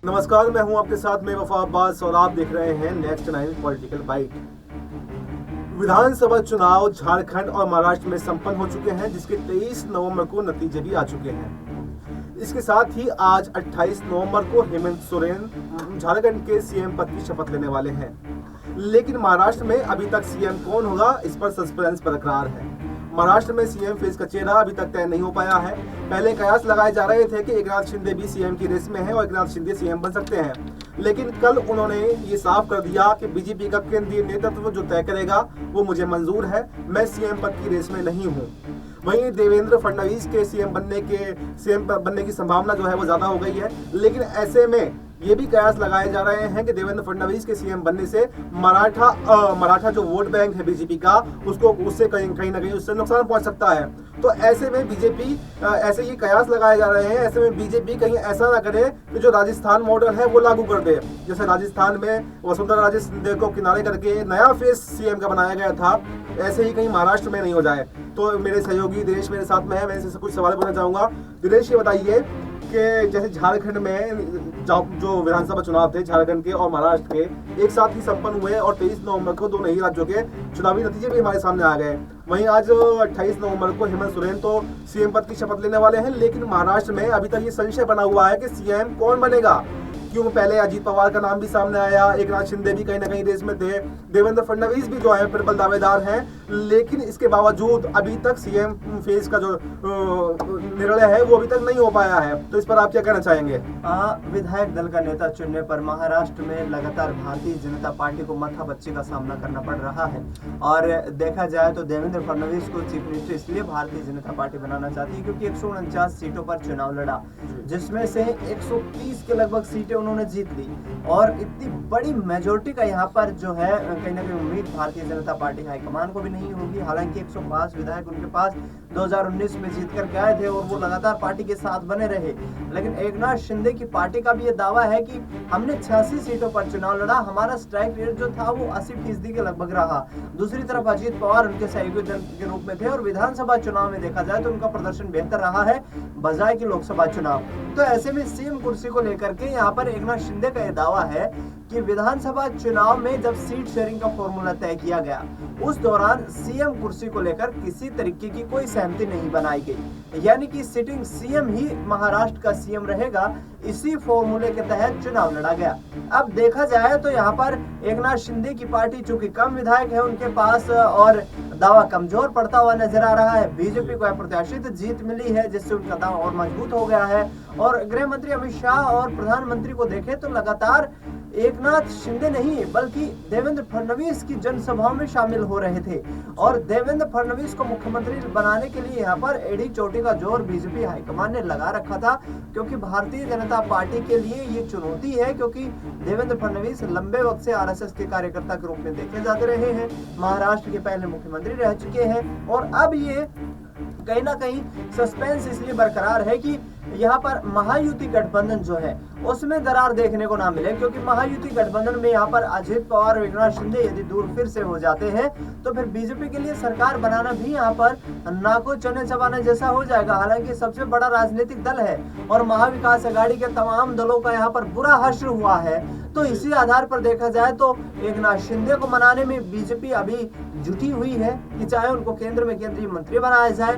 नमस्कार, मैं हूं आपके साथ में वफा अब्बास और आप देख रहे हैं नेक्स्ट 9 पॉलिटिकल बाइट। विधानसभा चुनाव झारखंड और महाराष्ट्र में संपन्न हो चुके हैं, जिसके 23 नवंबर को नतीजे भी आ चुके हैं। इसके साथ ही आज 28 नवंबर को हेमंत सोरेन झारखंड के सीएम पद की शपथ लेने वाले हैं। लेकिन महाराष्ट्र में अभी तक सीएम कौन होगा, इस पर सस्पेंस बरकरार है। महाराष्ट्र में सीएम फेस का चेहरा अभी तक तय नहीं हो पाया है। पहले कयास लगाए जा रहे थे कि एकनाथ शिंदे भी सीएम की रेस में है और एकनाथ शिंदे सीएम बन सकते हैं, लेकिन कल उन्होंने ये साफ कर दिया कि बीजेपी का केंद्रीय नेतृत्व जो तय करेगा वो मुझे मंजूर है, मैं सीएम पद की रेस में नहीं हूँ। वहीं देवेंद्र फडणवीस के सीएम बनने की संभावना जो है वो ज्यादा हो गई है, लेकिन ऐसे में ये भी कयास लगाए जा रहे हैं कि देवेंद्र फडणवीस के सीएम बनने से मराठा जो वोट बैंक है बीजेपी का, उससे कहीं ना कहीं उससे नुकसान पहुंच सकता है। तो ऐसे में बीजेपी ऐसे ये कयास लगाए जा रहे हैं, ऐसे में बीजेपी कहीं ऐसा ना करे कि जो राजस्थान मॉडल है वो लागू कर दे। जैसे राजस्थान में वसुंधरा राजे सिंधिया को किनारे करके नया फेस सीएम का बनाया गया था, ऐसे ही कहीं महाराष्ट्र में नहीं हो जाए। तो मेरे सहयोगी दिनेश मेरे साथ में है, मैं इनसे कुछ सवाल पूछना चाहूंगा। दिनेश, ये बताइए कि जैसे झारखंड में जो विधानसभा चुनाव थे झारखंड के और महाराष्ट्र के एक साथ ही संपन्न हुए और 23 नवंबर को दोनों ही राज्यों के चुनावी नतीजे भी हमारे सामने आ गए। वहीं आज 28 नवंबर को हेमंत सोरेन तो सीएम पद की शपथ लेने वाले हैं, लेकिन महाराष्ट्र में अभी तक ये संशय बना हुआ है कि सीएम कौन बनेगा। क्यों पहले अजीत पवार का नाम भी सामने आया, एकनाथ शिंदे भी कहीं ना कहीं रेस में थे, देवेंद्र फडणवीस भी जो है प्रबल दावेदार हैं, लेकिन इसके बावजूद अभी तक सीएम फेस का जो निर्णय है वो अभी तक नहीं हो पाया है। तो इस पर आप क्या कहना चाहेंगे? विधायक दल का नेता चुनने पर महाराष्ट्र में लगातार भारतीय जनता पार्टी को माथापच्ची का सामना करना पड़ रहा है। और देखा जाए तो देवेंद्र फडणवीस को चीफ मिनिस्टर इसलिए भारतीय जनता पार्टी बनाना चाहती है क्योंकि 149 सीटों पर चुनाव लड़ा, जिसमें से 130 के लगभग सीटें उन्होंने जीत ली और इतनी बड़ी मेजोरिटी का यहाँ पर जो है कहीं ना कहीं उम्मीद भारतीय जनता पार्टी हाईकमान को भी नहीं होगी। हालांकि 105 विधायक उनके पास 2019 में जीत कर गए थे और वो लगातार पार्टी के साथ बने रहे, लेकिन एकनाथ शिंदे की पार्टी का भी ये दावा है कि हमने 86 सीटों पर चुनाव लड़ा, हमारा स्ट्राइक रेट जो था वो 80% के लगभग रहा। दूसरी तरफ अजीत पवार उनके सहयोगी दल के रूप में थे और विधानसभा चुनाव में देखा जाए तो उनका प्रदर्शन बेहतर रहा है बजाय कि लोकसभा चुनाव। तो ऐसे में सीएम कुर्सी को लेकर के यहाँ पर एकनाथ शिंदे का यह दावा है कि विधानसभा चुनाव में जब सीट शेयरिंग का फॉर्मूला तय किया गया उस दौरान सीएम कुर्सी को लेकर किसी तरीके की कोई सहमति नहीं बनाई गई, यानी कि सिटिंग सीएम ही महाराष्ट्र का सीएम रहेगा। इसी फॉर्मूले के तहत चुनाव लड़ा गया। अब देखा जाए तो यहाँ पर एकनाथ शिंदे की पार्टी चूंकि कम विधायक है उनके पास और दावा कमजोर पड़ता हुआ नजर आ रहा है। बीजेपी को अप्रत्याशित जीत मिली है जिससे उनका दावा और मजबूत हो गया है। और गृह मंत्री अमित शाह और प्रधानमंत्री को देखें तो लगातार एकनाथ शिंदे नहीं बल्कि देवेंद्र फडणवीस की जनसभाओं में शामिल हो रहे थे और देवेंद्र फडणवीस को मुख्यमंत्री बनाने के लिए यहाँ पर एड़ी चोटी का जोर बीजेपी हाईकमान ने लगा रखा था, क्योंकि भारतीय जनता पार्टी के लिए ये चुनौती है, क्योंकि देवेंद्र फडणवीस लंबे वक्त से आरएसएस के कार्यकर्ता के रूप में देखे जाते रहे हैं, महाराष्ट्र के पहले मुख्यमंत्री रह चुके हैं और अब ये कहीं ना कहीं सस्पेंस इसलिए बरकरार है कि यहाँ पर महायुति गठबंधन जो है उसमें दरार देखने को ना मिले, क्योंकि महायुति गठबंधन में यहाँ पर अजीत पवार और एकनाथ शिंदे यदि दूर फिर से हो जाते हैं तो फिर बीजेपी के लिए सरकार बनाना भी यहाँ पर नाको चने चबाने जैसा हो जाएगा। हालांकि सबसे बड़ा राजनीतिक दल है और महाविकास अघाड़ी के तमाम दलों का यहाँ पर बुरा हश्र हुआ है, तो इसी आधार पर देखा जाए तो एकनाथ शिंदे को मनाने में बीजेपी अभी जुटी हुई है कि चाहे उनको केंद्र में केंद्रीय मंत्री बनाया जाए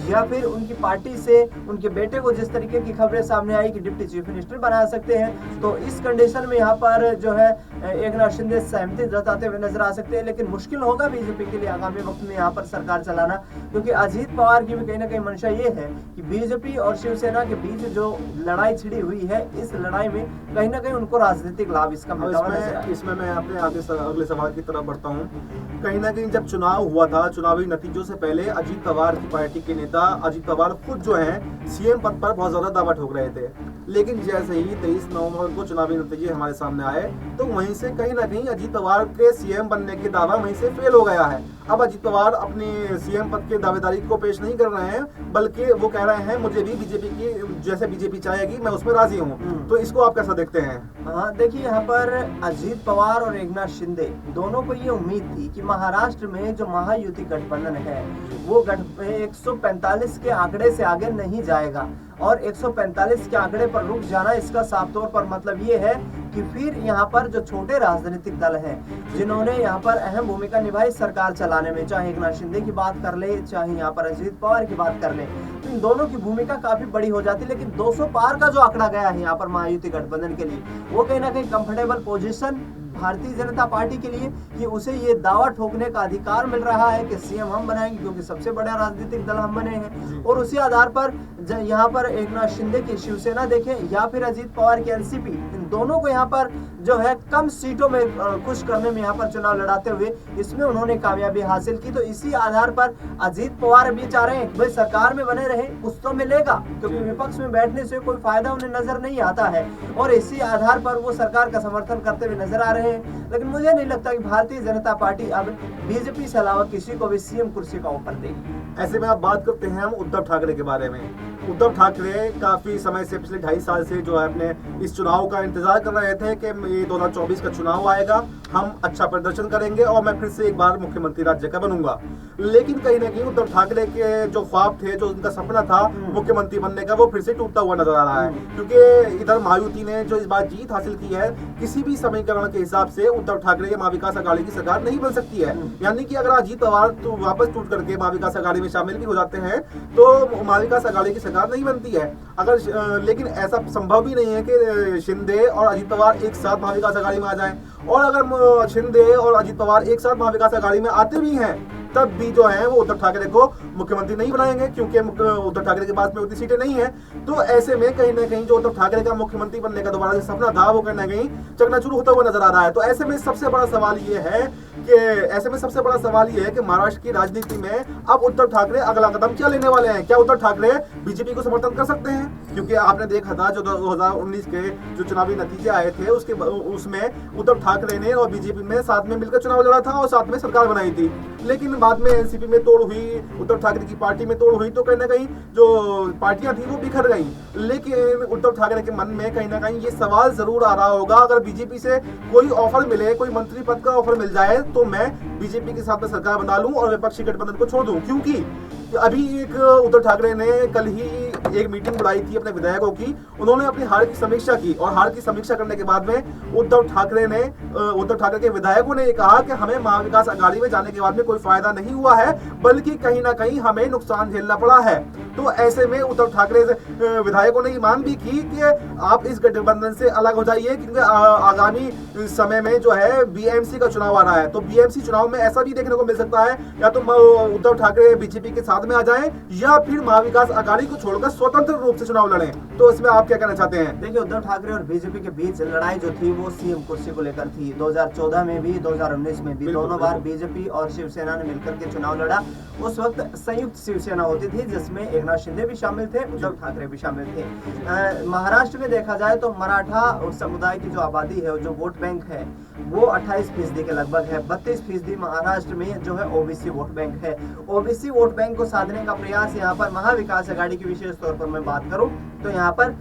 या फिर उनकी पार्टी से उनके बेटे को जिस तरीके की खबरें सामने आई कि डिप्टी चीफ मिनिस्टर बना सकते हैं, तो इस कंडीशन में यहाँ पर जो है एकनाथ शिंदे सहमति जताते हुए नजर आ सकते हैं। लेकिन मुश्किल होगा बीजेपी के लिए आगामी वक्त में यहाँ पर सरकार चलाना, क्योंकि अजीत पवार की भी कहीं ना कहीं मंशा ये है कि बीजेपी और शिवसेना के बीच जो लड़ाई छिड़ी हुई है इस लड़ाई में कहीं ना कहीं उनको राजनीतिक लाभ इसका मिलता हुआ नजर आ रहा है। इसमें मैं अपने अगले सवाल की तरफ बढ़ता हूँ। कहीं ना कहीं जब चुनाव हुआ था, चुनावी नतीजों से पहले अजीत पवार की पार्टी के नेता अजीत पवार खुद जो है सीएम पद पर बहुत ज्यादा दावा ठोक रहे थे, लेकिन जैसे ही 23 नवंबर को चुनावी नतीजे हमारे सामने आए तो वहीं से कहीं ना कहीं अजीत पवार के सीएम बनने के दावा वहीं से फेल हो गया है। अब अजीत पवार अपनी सीएम पद के दावेदारी को पेश नहीं कर रहे हैं, बल्कि वो कह रहे हैं मुझे भी बीजेपी की जैसे बीजेपी चाहेगी मैं उसमें राजी हूँ। तो इसको आप कैसा देखते हैं? हाँ, देखिए यहाँ पर अजीत पवार और एकनाथ शिंदे दोनों को ये उम्मीद थी कि महाराष्ट्र में जो महायुति गठबंधन है वो 145 के आंकड़े से आगे नहीं जाएगा और 145 के आंकड़े पर रुक जाना, इसका साफ तौर पर मतलब ये है कि फिर यहाँ पर जो छोटे राजनीतिक दल हैं जिन्होंने यहाँ पर अहम भूमिका निभाई सरकार चलाने में, चाहे एकनाथ शिंदे की बात कर ले, चाहे यहाँ पर अजीत पवार की बात कर ले, तो इन दोनों की भूमिका काफी बड़ी हो जाती है। लेकिन 200 पार का जो आंकड़ा गया है यहाँ पर महायुति गठबंधन के लिए, वो कहीं ना कहीं comfortable position Bharatiya Janata party के लिए कि उसे ये दावा ठोकने का अधिकार मिल रहा है कि सीएम हम बनाएंगे क्योंकि सबसे बड़ा राजनीतिक दल हम बने हैं। और उसी आधार पर यहाँ पर एकनाथ शिंदे की शिवसेना देखें या फिर अजीत पवार की एनसीपी, इन दोनों को यहाँ पर जो है कम सीटों में खुश करने में यहाँ पर चुनाव लड़ाते हुए इसमें उन्होंने कामयाबी हासिल की। तो इसी आधार पर अजीत पवार भी चाह रहे हैं भाई सरकार में बने रहे, कुछ तो मिलेगा, क्योंकि विपक्ष में बैठने से कोई फायदा उन्हें नजर नहीं आता है, और इसी आधार पर वो सरकार का समर्थन करते हुए नजर आ रहे हैं। लेकिन मुझे नहीं लगता कि भारतीय जनता पार्टी अब बीजेपी से अलावा किसी को भी सीएम कुर्सी का ऑफर देगी। ऐसे में आप बात करते हैं हम उद्धव ठाकरे के बारे में। उद्धव ठाकरे काफी समय से, पिछले 2.5 साल से जो है अपने इस चुनाव का इंतजार कर रहे थे कि ये 2024 का चुनाव आएगा, हम अच्छा प्रदर्शन करेंगे और मैं फिर से एक बार मुख्यमंत्री राज्य का बनूंगा। लेकिन कहीं ना कहीं उद्धव ठाकरे के जो ख्वाब थे, जो उनका सपना था मुख्यमंत्री बनने का, वो फिर से टूटता हुआ नजर आ रहा है। क्योंकि इधर महायुति ने जो इस बार जीत हासिल की है, किसी भी समीकरण के हिसाब से उद्धव ठाकरे या महाविकास अघाड़ी की सरकार नहीं बन सकती है। यानी कि अगर अजीत पवार तो वापस टूट करके महाविकास अघाड़ी में शामिल भी हो जाते हैं तो महाविकास अघाड़ी की सरकार नहीं बनती है। अगर लेकिन ऐसा संभव भी नहीं है कि शिंदे और अजीत पवार एक साथ महाविकास अघाड़ी में आ जाएं। और अगर शिंदे और अजीत पवार एक साथ महाविकास अघाड़ी में आते भी हैं तब भी जो है वो उद्धव ठाकरे को मुख्यमंत्री नहीं बनाएंगे, क्योंकि उद्धव ठाकरे के पास में उतनी सीटें नहीं है। तो ऐसे में कहीं ना कहीं जो उद्धव ठाकरे का मुख्यमंत्री बनने का दोबारा से सपना था, वो कहीं ना कहीं चकनाचूर होता हुआ नजर आ रहा है। तो ऐसे में सबसे बड़ा सवाल ये है कि महाराष्ट्र की राजनीति में अब उद्धव ठाकरे अगला कदम क्या लेने वाले हैं। क्या उद्धव ठाकरे बीजेपी को समर्थन कर सकते हैं? क्योंकि आपने देखा था जो 2019 के जो चुनावी नतीजे आए थे उसमें उद्धव ठाकरे ने और बीजेपी में साथ में मिलकर चुनाव लड़ा था और साथ में सरकार बनाई थी। लेकिन बाद में एनसीपी में तोड़ हुई, उद्धव ठाकरे की पार्टी में तोड़ हुई, तो कहीं ना कहीं जो पार्टियां थी वो बिखर गई। लेकिन उद्धव ठाकरे के मन में कहीं ना कहीं ये सवाल जरूर आ रहा होगा, अगर बीजेपी से कोई ऑफर मिले, कोई मंत्री पद का ऑफर मिल जाए तो मैं बीजेपी के साथ में सरकार बना लूं और विपक्षी गठबंधन को छोड़ दूं। क्योंकि अभी एक उद्धव ठाकरे ने कल ही एक मीटिंग बुलाई थी अपने विधायकों की, उन्होंने अपनी हार की समीक्षा की और हार की समीक्षा करने के बाद में उद्धव ठाकरे के विधायकों ने ये कहा कि हमें महाविकास अघाड़ी में जाने के बाद में कोई फायदा नहीं हुआ है, बल्कि कहीं ना कहीं हमें नुकसान झेलना पड़ा है। तो ऐसे में उद्धव ठाकरे विधायकों ने ये मांग भी की कि आप इस गठबंधन से अलग हो जाइए, क्योंकि आगामी समय में जो है बीएमसी का चुनाव आ रहा है। तो बीएमसी चुनाव में ऐसा भी देखने को मिल सकता है, या तो उद्धव ठाकरे बीजेपी के साथ में आ जाएं या फिर महाविकास अघाड़ी को छोड़कर स्वतंत्र रूप से चुनाव लड़ें। तो इसमें आप क्या कहना चाहते हैं? देखिए, उद्धव ठाकरे और बीजेपी के बीच लड़ाई जो थी वो सीएम कुर्सी को लेकर थी। 2014 में भी, 2019 में भी दोनों बार बीजेपी और शिवसेना ने मिलकर के चुनाव लड़ा। उस वक्त संयुक्त शिवसेना होती थी जिसमें एकनाथ शिंदे भी शामिल थे, उद्धव ठाकरे भी शामिल थे। महाराष्ट्र में देखा जाए तो मराठा समुदाय की जो आबादी है, जो वोट बैंक है, वो 28% के लगभग है। 32% महाराष्ट्र में जो है ओबीसी वोट बैंक है। ओबीसी वोट बैंक को साधने का प्रयास यहाँ पर महाविकास अघाड़ी की विशेष तौर पर मैं बात करूं तो यहाँ पर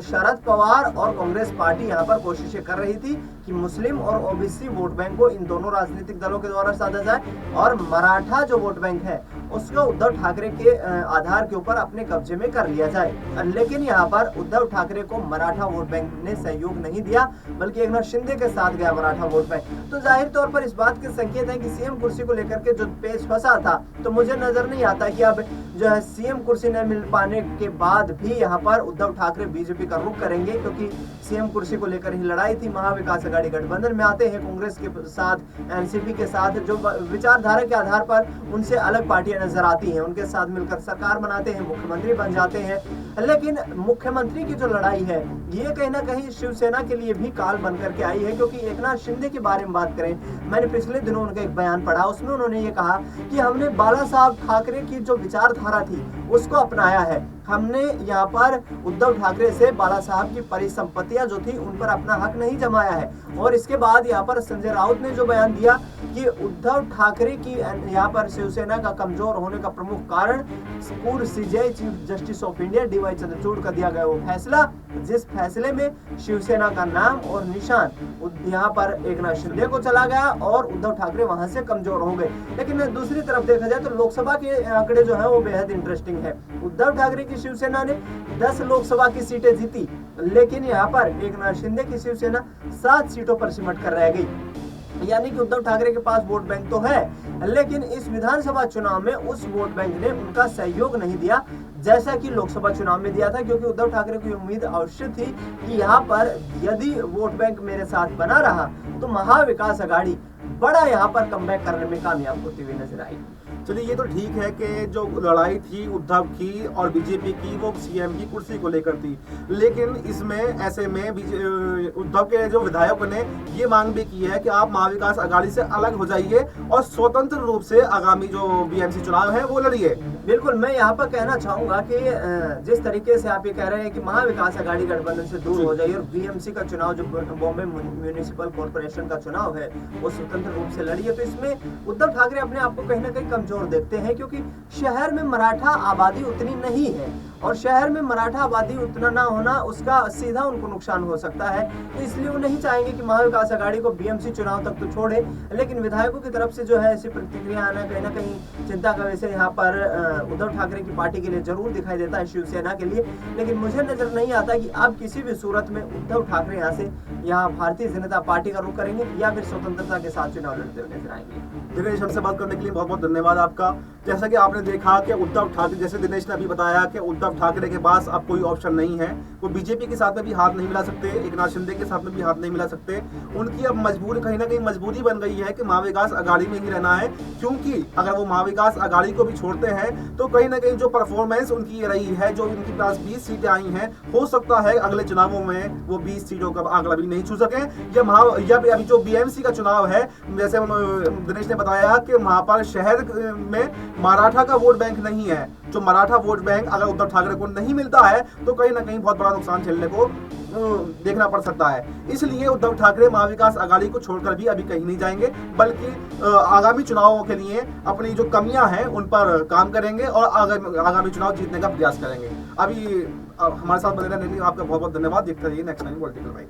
शरद पवार और कांग्रेस पार्टी यहाँ पर कोशिशें कर रही थी कि मुस्लिम और ओबीसी वोट बैंक को इन दोनों राजनीतिक दलों के द्वारा साधा जाए और मराठा जो वोट बैंक है उसको उद्धव ठाकरे के आधार के ऊपर अपने कब्जे में कर लिया जाए। लेकिन यहाँ पर उद्धव ठाकरे को मराठा वोट बैंक ने सहयोग नहीं दिया, बल्कि एकनाथ शिंदे के साथ गया मराठा वोट बैंक। तो जाहिर तौर पर इस बात के संकेत है कि सीएम कुर्सी को लेकर के जो पेच फंसा था, तो मुझे नजर नहीं आता कि अब जो है सीएम कुर्सी न मिल पाने के बाद भी यहाँ पर उद्धव ठाकरे बीजेपी का रुख करेंगे, क्योंकि सीएम कुर्सी को लेकर ही लड़ाई थी। महाविकास अघाड़ी गठबंधन में आते हैं, कांग्रेस के साथ, एनसीपी के साथ, जो विचारधारा के आधार पर उनसे अलग पार्टियां नजर आती हैं, उनके साथ मिलकर सरकार बनाते हैं, मुख्यमंत्री बन जाते हैं। लेकिन मुख्यमंत्री की जो लड़ाई है ये कहीं ना कहीं शिवसेना के लिए भी काल बन करके आई है, क्योंकि एकनाथ शिंदे के बारे में बात करें, मैंने पिछले दिनों उनका एक बयान पढ़ा, उसमें उन्होंने ये कहा कि हमने बाला साहब ठाकरे की जो विचारधारा थी उसको अपनाया है। हमने यहाँ पर उद्धव ठाकरे से बाला साहब की परिसंपत्तियां जो थी उन पर अपना हक नहीं जमाया है। और इसके बाद यहाँ पर संजय राउत ने जो बयान दिया कि उद्धव ठाकरे की यहाँ पर शिवसेना का कमजोर होने का प्रमुख कारण पूर्व CJI chief justice of India DY Chandrachud का दिया गया वो फैसला, जिस फैसले में शिवसेना का नाम और निशान यहाँ पर एकनाथ शिंदे को चला गया और उद्धव ठाकरे वहां से कमजोर हो गए। लेकिन दूसरी तरफ देखा जाए तो लोकसभा के आंकड़े जो है वो बेहद इंटरेस्टिंग है। उद्धव ठाकरे की शिवसेना ने 10 लोकसभा की सीटें जीती, लेकिन यहाँ पर एकनाथ शिंदे की शिवसेना 7 सीटों पर सिमट कर रह गई। यानी कि उद्धव ठाकरे के पास वोट बैंक तो है, लेकिन इस विधानसभा चुनाव में उस वोट बैंक ने उनका सहयोग नहीं दिया जैसा कि लोकसभा चुनाव में दिया था, क्योंकि उद्धव ठाकरे को उम्मीद अवश्य थी कि यहाँ पर यदि वोट बैंक मेरे साथ बना रहा तो महाविकास आघाड़ी बड़ा यहाँ पर कमबैक करने में कामयाब होती हुई नजर आई। चलिए, ये तो ठीक है कि जो लड़ाई थी उद्धव की और बीजेपी की वो सीएम की कुर्सी को लेकर थी, लेकिन इसमें ऐसे में उद्धव के जो विधायकों ने ये मांग भी की है कि आप महाविकास आघाड़ी से अलग हो जाइए और स्वतंत्र रूप से आगामी जो बीएमसी चुनाव है वो लड़िए। बिल्कुल, मैं यहाँ पर कहना चाहूंगा कि जिस तरीके से आप ये कह रहे हैं कि महाविकास आघाड़ी गठबंधन से दूर हो जाइए और बीएमसी का चुनाव जो बॉम्बे म्यूनिसिपल कॉर्पोरेशन का चुनाव है वो स्वतंत्र रूप से लड़िए, तो इसमें उद्धव ठाकरे अपने आप को कहीं ना कहीं कमजोर देखते हैं, क्योंकि शहर में मराठा आबादी उतनी नहीं है और शहर में मराठा आबादी उतना ना होना उसका सीधा उनको नुकसान हो सकता है। तो इसलिए वो नहीं चाहेंगे कि महाविकास आघाड़ी को बीएमसी चुनाव तक तो छोड़े, लेकिन विधायकों की तरफ से जो है ऐसी प्रतिक्रिया आना कहीं ना कहीं चिंता का विषय यहाँ पर उद्धव ठाकरे की पार्टी के लिए जरूर दिखाई देता है, शिवसेना के लिए। लेकिन मुझे नजर नहीं आता कि अब किसी भी सूरत में उद्धव ठाकरे यहाँ भारतीय जनता पार्टी का रुख करेंगे या फिर स्वतंत्रता के साथ चुनाव लड़ते हुए नजर आएंगे। दिनेश, हमसे बात करने के लिए बहुत बहुत धन्यवाद आपका। जैसा कि आपने देखा कि उद्धव ठाकरे, जैसे दिनेश ने अभी बताया कि उद्धव ठाकरे के पास अब कोई ऑप्शन नहीं है, वो बीजेपी के साथ में भी हाथ नहीं मिला सकते, एकनाथ शिंदे के साथ में भी हाथ नहीं मिला सकते। उनकी अब मजबूरी, कहीं ना कहीं मजबूरी बन गई है कि महाविकास आघाड़ी में ही रहना है, क्योंकि अगर वो महाविकास आघाड़ी को भी छोड़ते हैं तो कहीं ना कहीं जो परफॉर्मेंस उनकी ये रही है, जो उनके पास 20 सीटें आई हैं, हो सकता है अगले चुनावों में वो 20 सीटों का आंकड़ा भी नहीं छू सके। या अभी जो बीएमसी का चुनाव है, जैसे दिनेश ने बताया कि वहां पर शहर में मराठा का वोट बैंक नहीं है, जो मराठा वोट बैंक अगर उद्धव ठाकरे को नहीं मिलता है तो कहीं ना कहीं बहुत बड़ा नुकसान झेलने को देखना पड़ सकता है। इसलिए उद्धव ठाकरे महाविकास आघाड़ी को छोड़कर भी अभी कहीं नहीं जाएंगे, बल्कि आगामी चुनावों के लिए अपनी जो कमियां हैं उन पर काम करेंगे और आगामी चुनाव जीतने का प्रयास करेंगे। अभी हमारे साथ बने रहने के लिए आपका बहुत बहुत धन्यवाद। देखते रहिए नेक्स्ट टाइम पॉलिटिकल राइट।